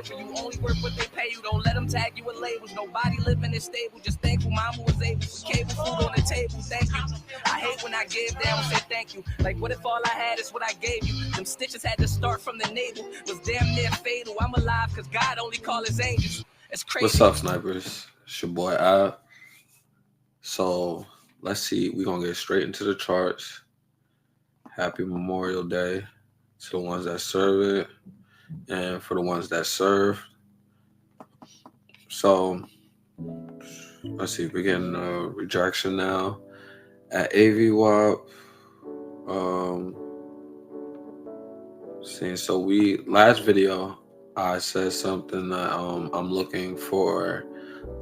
worth, and you only worth what they pay you. Don't let them tag you with labels. Nobody living is stable. Just thankful mama was able for cable food on the table. Thank you. I hate when I give, they don't say thank you. Like, what if all I had is what I gave you? Them stitches had to start from the navel. Was damn near fatal. I'm alive because God only call his angels. It's crazy. What's up, snipers? It's your boy Ab. So let's see. We're gonna get straight into the charts. Happy Memorial Day to the ones that serve it, and for the ones that serve. So let's see. We're getting a rejection now at AVWAP. So we last video I said something that I'm looking for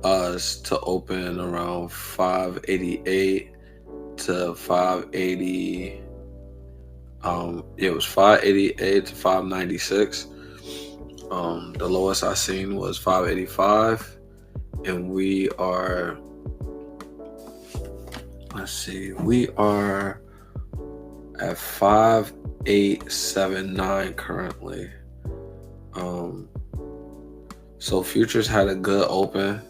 us to open around 588 to 580. It was 588 to 596. The lowest I seen was 585, and we are at 5879 currently. So futures had a good open.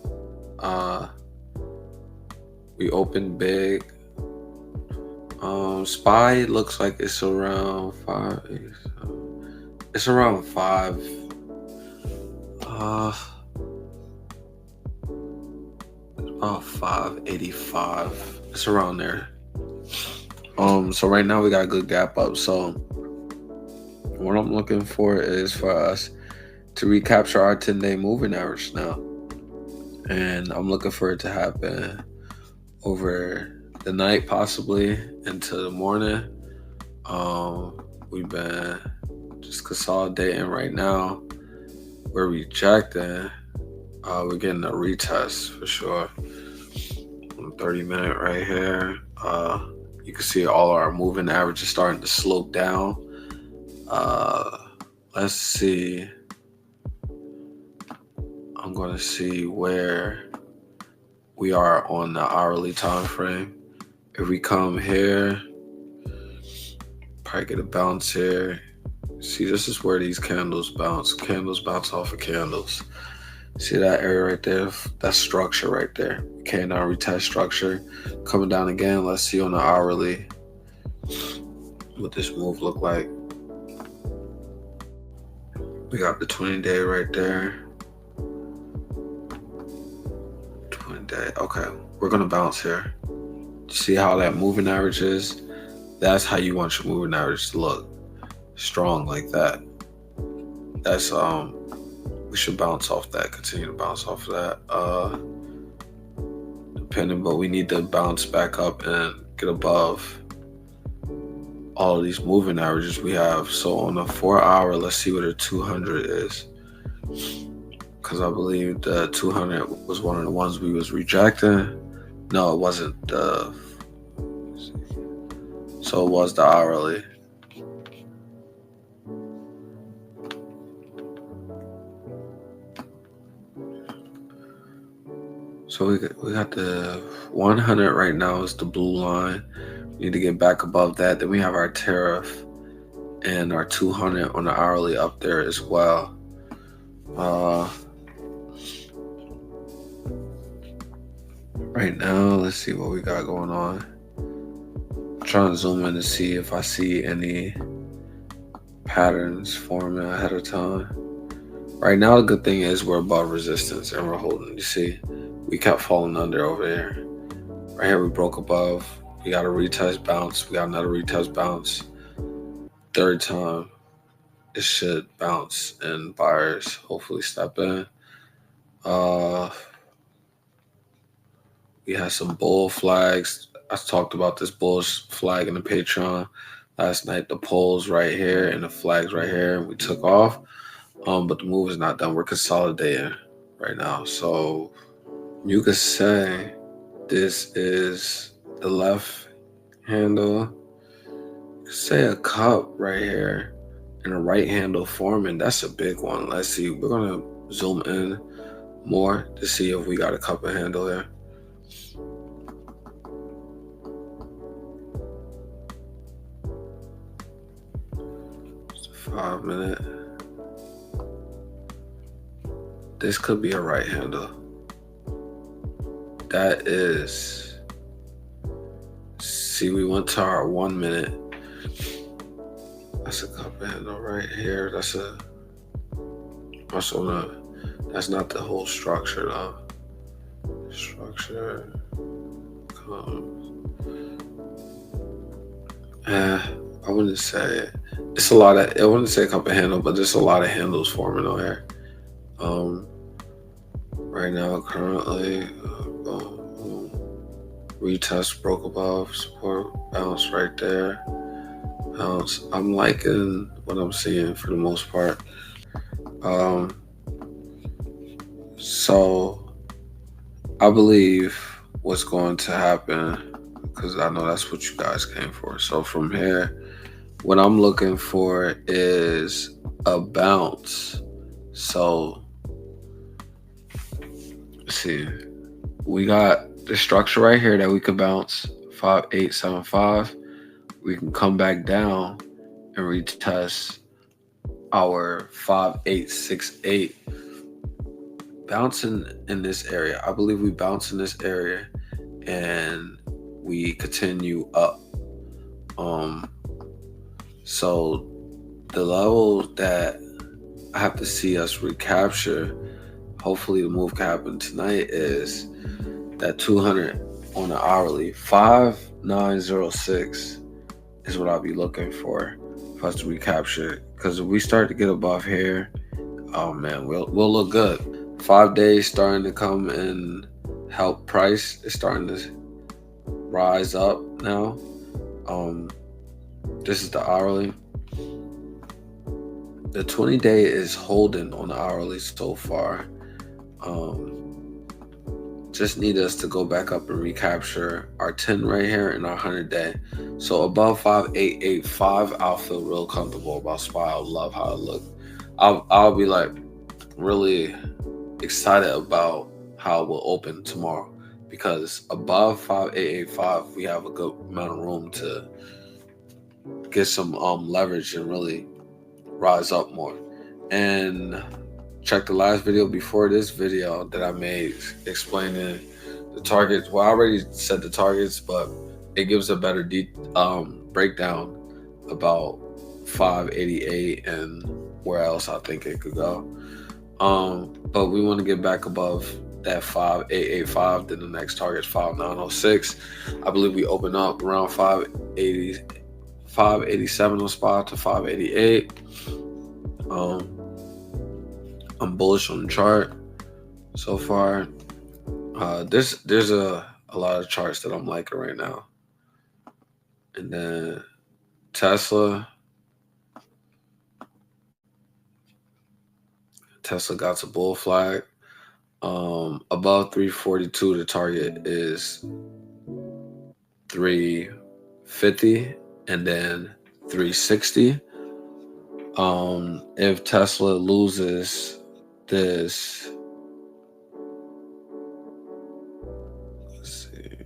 We opened big. SPY looks like it's around 5. It's around 5. It's about 585. It's around there. So right now we got a good gap up. So what I'm looking for is for us to recapture our 10-day moving average now. And I'm looking for it to happen over the night, possibly into the morning. We've been just consolidating right now. We're rejecting. We're getting a retest for sure. 30-minute right here. You can see all our moving averages starting to slope down. Let's see. I'm going to see where we are on the hourly time frame. If we come here, probably get a bounce here. See, this is where these candles bounce. Candles bounce off of candles. See that area right there? That's structure right there. Okay, now retest structure. Coming down again. Let's see on the hourly what this move look like. We got the 20-day right there. 20-day. Okay, we're going to bounce here. See how that moving average is? That's how you want your moving average to look. Strong like that. That's we should bounce off that. Continue to bounce off of that. Depending, but we need to bounce back up and get above all of these moving averages we have. So on the 4-hour, let's see what a 200 is. Because I believe the 200 was one of the ones we was rejecting. No, it wasn't. So it was the hourly. So we got the 100 right now is the blue line. We need to get back above that. Then we have our tariff and our 200 on the hourly up there as well. Right now, let's see what we got going on. I'm trying to zoom in to see if I see any patterns forming ahead of time. Right now, the good thing is we're above resistance and we're holding. You see, we kept falling under over here. Right here, we broke above. We got a retest bounce. We got another retest bounce. Third time, it should bounce and buyers hopefully step in. We had some bull flags. I talked about this bullish flag in the Patreon last night. The poles right here and the flags right here. We took off, but the move is not done. We're consolidating right now. So you could say this is the left handle. You could say a cup right here and a right handle forming. That's a big one. Let's see. We're going to zoom in more to see if we got a cup and handle here. 5 minute. This could be a right handle. That is. See, we went to our 1 minute. That's a cup handle right here. That's not the whole structure though. Structure comes. I wouldn't say it's a lot of. I wouldn't say cup handle, but there's a lot of handles forming on here. Right now, currently, retest broke above support, bounce right there. Bounce. I'm liking what I'm seeing for the most part. So I believe what's going to happen, because I know that's what you guys came for. So from here, what I'm looking for is a bounce. So let's see, we got the structure right here that we could bounce 5875. We can come back down and retest our 5868. Bouncing in this area, I believe we bounce in this area and we continue up. So the level that I have to see us recapture, hopefully the move can happen tonight, is that 200 on the hourly. 5906 is what I'll be looking for us to recapture, because if we start to get above here, oh man, we'll look good. 5 days starting to come and help price. It's starting to rise up now. This is the hourly. The 20-day is holding on the hourly so far. Just need us to go back up and recapture our 10 right here and our 100-day. So above 5885, I'll feel real comfortable about SPY. I'll love how it looks. I'll be like really excited about how it will open tomorrow, because above 5885 we have a good amount of room to get some leverage and really rise up more. And check the last video before this video that I made explaining the targets. Well, I already said the targets, but it gives a better breakdown about 588 and where else I think it could go. But we want to get back above that 5885. Then the next target is 5906. I believe we open up around 587 on spot to 588. I'm bullish on the chart so far. There's a lot of charts that I'm liking right now. And then Tesla got a bull flag. Above 342, the target is 350 and then 360. If Tesla loses this, let's see,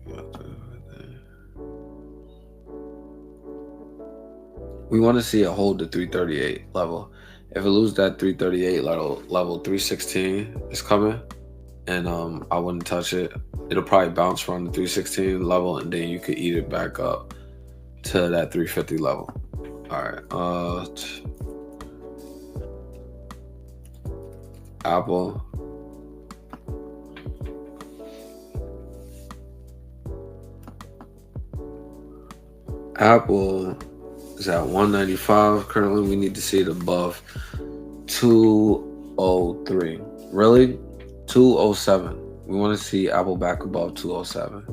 we want to see it hold the 338 level. If it loses that 338 level 316 is coming, and I wouldn't touch it. It'll probably bounce from the 316 level, and then you could eat it back up to that 350 level. All right. Apple. Apple is at 195 currently. We need to see it above 203. Really? 207. We want to see Apple back above 207.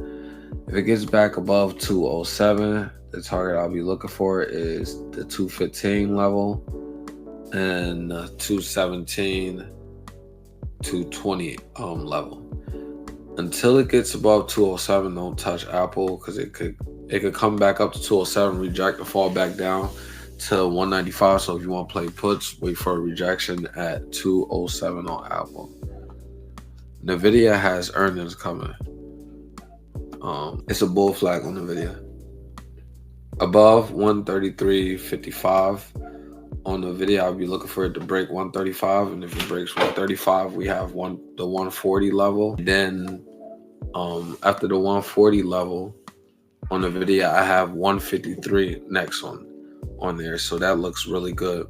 If it gets back above 207, the target I'll be looking for is the 215 level and 217, 220 level. Until it gets above 207, don't touch Apple, because it could come back up to 207, reject and fall back down to 195. So if you want to play puts, wait for a rejection at 207 on Apple. Nvidia has earnings coming. It's a bull flag on Nvidia. Above 133.55, on Nvidia, I'll be looking for it to break 135, and if it breaks 135, we have the 140 level. Then after the 140 level on Nvidia, I have 153 next on there, so that looks really good.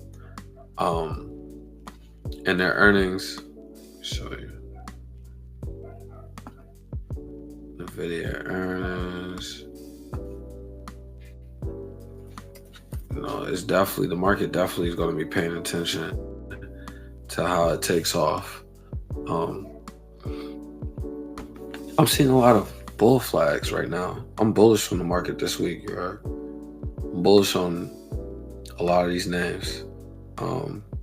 And their earnings, show you Nvidia earnings. It's definitely, the market definitely is going to be paying attention to how it takes off. I'm seeing a lot of bull flags right now. I'm bullish on the market this week. I'm bullish on a lot of these names.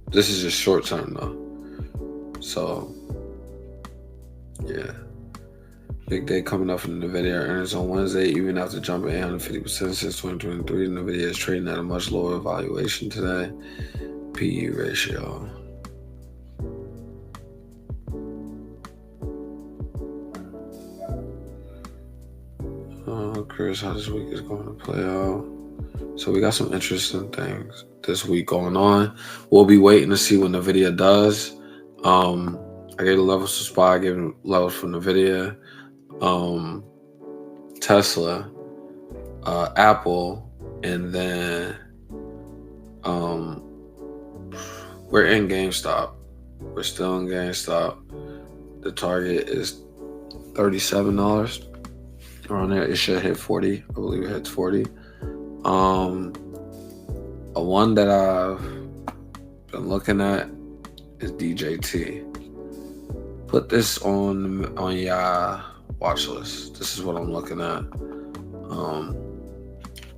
This is just short term though. So yeah. Big day coming up for the Nvidia earnings on Wednesday. Even after jumping 850% since 2023, Nvidia is trading at a much lower valuation today. PE ratio. Curious how this week is going to play out. So we got some interesting things this week going on. We'll be waiting to see what Nvidia does. I gave the levels for SPY, I gave them levels for Nvidia. Tesla, Apple, and then we're in GameStop. We're still in GameStop. The target is $37. Around there, it should hit 40. I believe it hits 40. A one that I've been looking at is DJT. Put this on your watch list. This is what I'm looking at.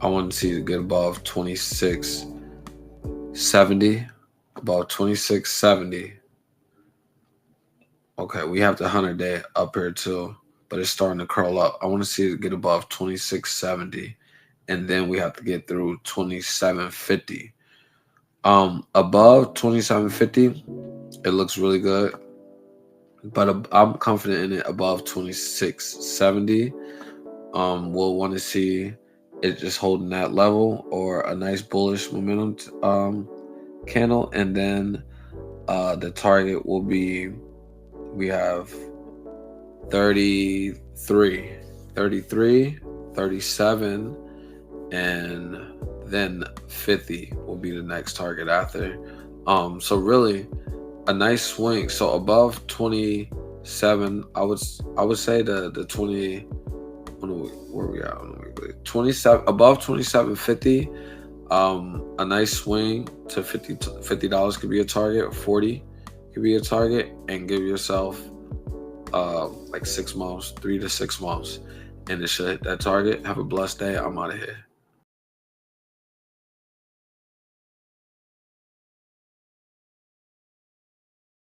I want to see it get above 2670. About 2670. Okay, we have the 100-day up here too, but it's starting to curl up. I want to see it get above 2670, and then we have to get through 2750. Above 2750, it looks really good, but I'm confident in it above 2670. We'll want to see it just holding that level or a nice bullish momentum candle, and then the target will be, we have 33, 37, and then 50 will be the next target after. So really a nice swing. So above 27, I would say the 20, where we at? 27, above 2750. A nice swing to $50 could be a target, 40 could be a target, and give yourself like 6 months, 3 to 6 months, and it should hit that target. Have a blessed day. I'm out of here.